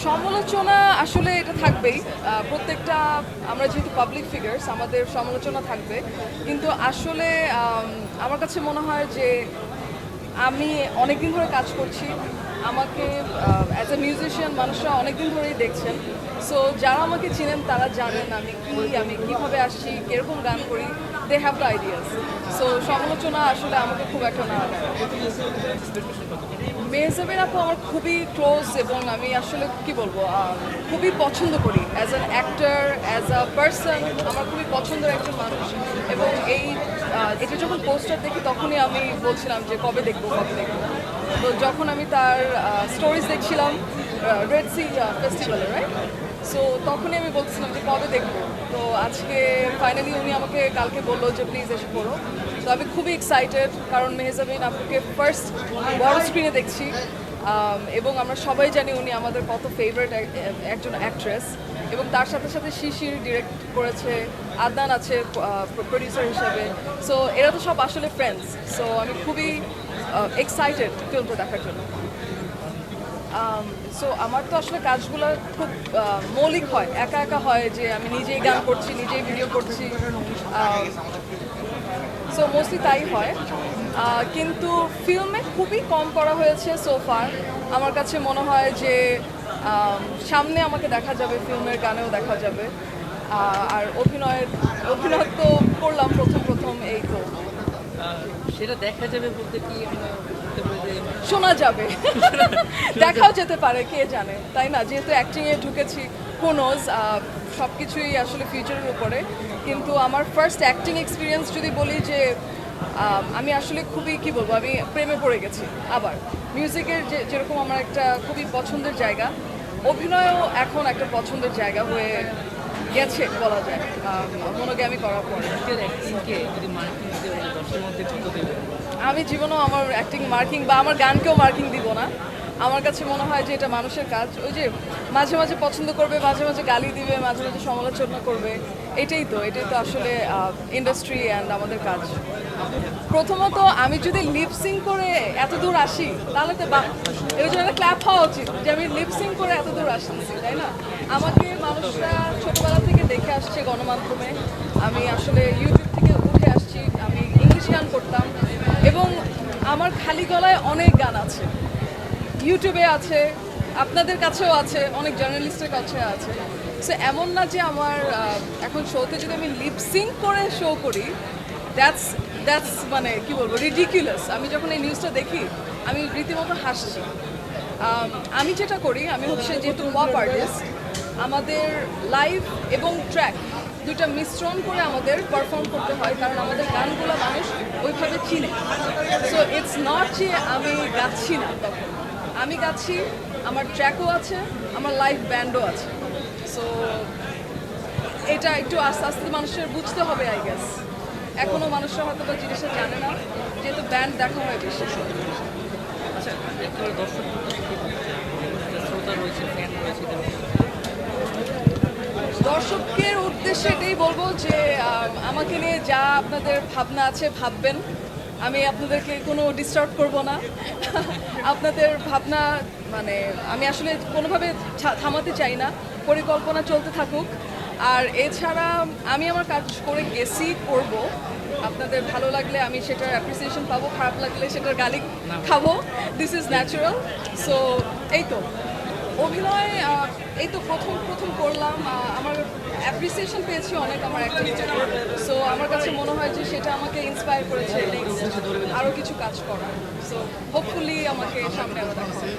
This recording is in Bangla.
সমালোচনা আসলে এটা থাকবেই। প্রত্যেকটা আমরা যেহেতু পাবলিক ফিগার্স আমাদের সমালোচনা থাকবে, কিন্তু আসলে আমার কাছে মনে হয় যে আমি অনেকদিন ধরে কাজ করছি। আমাকে অ্যাজ এ মিউজিশিয়ান মানুষরা অনেকদিন ধরেই দেখছেন। সো যারা আমাকে চিনেন তারা জানেন আমি কিভাবে আসছি, কীরকম গান করি, they have the ideas. So সমালোচনা আসলে আমাকে খুব একটা না দেয়। মেহজাবিন আপু আমার খুবই ক্লোজ এবং আমি আসলে কি বলবো খুবই পছন্দ করি as an actor, as a person. আমার খুবই পছন্দের একজন মানুষ এবং এটা যখন পোস্টার দেখি তখনই আমি বলছিলাম যে কবে দেখবো। তো যখন আমি তার স্টোরিজ দেখছিলাম রেড সি ফেস্টিভ্যালে, রাইট, সো তখনই আমি বলছিলাম যে কবে দেখবো। তো আজকে ফাইনালি উনি আমাকে কালকে বললো যে প্লিজ এসে পড়ো। তো আমি খুবই এক্সাইটেড, কারণ মেহজাবিন আপুকে ফার্স্ট বড় স্ক্রিনে দেখছি এবং আমরা সবাই জানি উনি আমাদের কত ফেভারিট একজন অ্যাক্ট্রেস। এবং তার সাথে সাথে শিশির ডিরেক্ট করেছে, আদনান আছে প্রডিউসার হিসাবে। সো এরা তো সব আসলে ফ্রেন্ডস। সো আমি খুবই এক্সাইটেড ফিল্মটা দেখার জন্য। সো আমার তো আসলে কাজগুলো খুব মৌলিক হয়, একা একা হয়, যে আমি নিজেই গান করছি, নিজেই ভিডিও করছি। সো মোস্টলি তাই হয়, কিন্তু ফিল্মে খুবই কম করা হয়েছে সো ফার। আমার কাছে মনে হয় যে সামনে আমাকে দেখা যাবে, ফিল্মের গানেও দেখা যাবে। আর অভিনয় তো করলাম প্রথম এই তো। সেটা দেখা যাবে বলতে কি আমরা বলতে পারি যে শোনা যাবে, দেখাও যেতে পারে, কে জানে, তাই না? যেহেতু অ্যাক্টিংয়ে ঢুকেছি, কোনোজ সব কিছুই আসলে ফিউচারের উপরে। কিন্তু আমার ফার্স্ট অ্যাক্টিং এক্সপিরিয়েন্স যদি বলি যে আমি আসলে খুবই কি বলবো, আমি প্রেমে পড়ে গেছি। আবার মিউজিকের যেরকম আমার একটা খুবই পছন্দের জায়গা, অভিনয়ও এখন একটা পছন্দের জায়গা হয়ে গেছে বলা যায় মনোজ্ঞামী করার পরে। অ্যাক্টিংকে যদি মার্কিং দিতে হয় দশের মধ্যে কত দেবে? আমি জীবনেও আমার অ্যাক্টিং মার্কিং বা আমার গানকেও মার্কিং দিব না। আমার কাছে মনে হয় যে এটা মানুষের কাজ। ওই যে মাঝে মাঝে পছন্দ করবে, মাঝে মাঝে গালি দিবে, মাঝে মাঝে সমালোচনা করবে, এটাই তো আসলে ইন্ডাস্ট্রি অ্যান্ড আমাদের কাজ। প্রথমত আমি যদি লিপসিং করে এত দূর আসি তাহলে তো এর জন্য একটা ক্ল্যাপ হওয়া উচিত যে আমি লিপসিং করে এত দূর আসতেছি, তাই না? আমাকে মানুষরা ছোটবেলা থেকে দেখে আসছে গণমাধ্যমে। আমি আসলে ইউটিউব থেকে উঠে আসছি, আমি ইংলিশ গান করতাম এবং আমার খালি গলায় অনেক গান আছে, ইউটিউবে আছে, আপনাদের কাছেও আছে, অনেক জার্নালিস্টের কাছে আছে। সো এমন না যে আমার এখন শোতে যদি আমি লিপসিং করে শো করি, দ্যাটস মানে কি বলবো, রিডিকুলাস। আমি যখন এই নিউজটা দেখি আমি রীতিমতো হাসছি। আমি যেটা করি, আমি হচ্ছে যেহেতু পপ আর্টিস্ট, আমাদের লাইভ এবং ট্র্যাক দুইটা মিশ্রণ করে আমাদের পারফর্ম করতে হয়, কারণ আমাদের গানগুলো মানুষ ওইভাবে চিনে। সো ইটস নট যে আমি গাচ্ছি না, তখন আমি গাচ্ছি, আমার ট্র্যাকও আছে, আমার লাইভ ব্যান্ডও আছে। সো এটা একটু আস্তে আস্তে মানুষের বুঝতে হবে, আই গেস। এখনও মানুষরা হয়তো বা জিনিসটা জানে না, যেহেতু ব্যান্ড দেখা হয় বেশি। আচ্ছা, একেবারে দর্শক শ্রোতা রয়েছে, ফ্যান রয়েছে, দর্শকের উদ্দেশ্যে এটাই বলবো যে আমাকে নিয়ে যা আপনাদের ভাবনা আছে ভাববেন। আমি আপনাদেরকে কোনো ডিস্টার্ব করব না। আপনাদের ভাবনা মানে আমি আসলে কোনোভাবে থামাতে চাই না, পরিকল্পনা চলতে থাকুক। আর এছাড়া আমি আমার কাজ করে গেছি, করব। আপনাদের ভালো লাগলে আমি সেটার অ্যাপ্রিসিয়েশন পাবো, খারাপ লাগলে সেটার গালি খাবো। This is natural. সো এই তো অভিনয়, এই তো প্রথম করলাম, আমার অ্যাপ্রিসিয়েশন পেয়েছি অনেক আমার অ্যাক্টিং। সো আমার কাছে মনে হয় যে সেটা আমাকে ইন্সপায়ার করেছে নেক্সট আরও কিছু কাজ করার। সো হোপফুলি আমাকে সামনে আরও দেখা হবে।